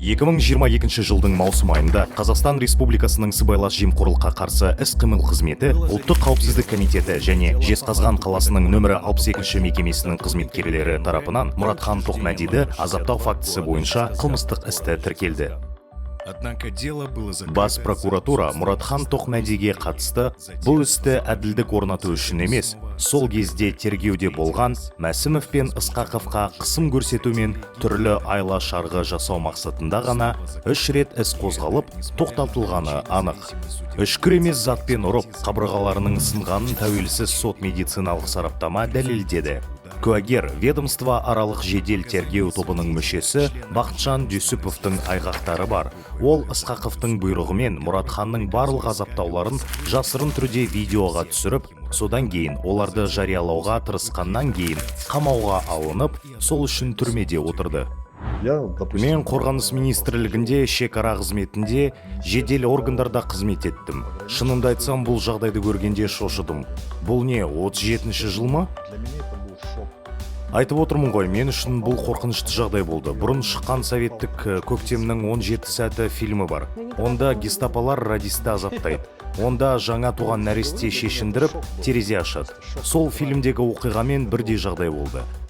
2022 жылдың маусым айында Қазақстан Республикасының сыбайлас жемқорлыққа қарсы іс-қимыл қызметі, ұлттық қауіпсіздік комитеті және Жезқазған қаласының нөмірі 62 мекемесінің қызметкерлері тарапынан Мұратхан Тоқмәдиді азаптау фактісі бойынша қылмыстық істі тіркелді. Бас прокуратура Мұратхан Тоқмәдиге қатысты бұл істі әділдік орнату үшін емес, сол кезде тергеуде болған Мәсімов пен Ысқақовқа қысым көрсету мен түрлі айла шарғы жасау мақсатында ғана 3 рет іс қозғалып, тоқтатылғаны анық. Үшкір емес затпен ұрып, қабырғаларының сынғанын тәуелсіз сот медициналық сараптама дәлелдеді. Куәгер ведомство аралық жедел тергеу тобының мүшесі Бақытжан Дүйсіповтың айғақтары бар. Ол Ысқақовтың бұйрығымен Мұратханның барлық азаптауларын жасырын түрде видеоға түсіріп, содан кейін оларды жариялауға тырысқаннан кейін қамауға алынып, сол үшін түрмеде отырды. Мен қорғаныс министрлігінде шекара қызметінде жедел органдарда қызмет еттім. Шынымды айтсам, бұл жағдайды көргенде шошыдым. Бұл не, 37-ші жыл ма? Айтып отырмын ғой, мен үшін бұл қорқынышты жағдай болды. Бұрын шыққан советтік көктемнің 17 сәті фильмі бар. Онда гестапалар радисті азаптайды. Онда жаңа туған нәресте шешіндіріп, терезе ашады. Сол фильмдегі оқиғамен бірдей жағдай болды.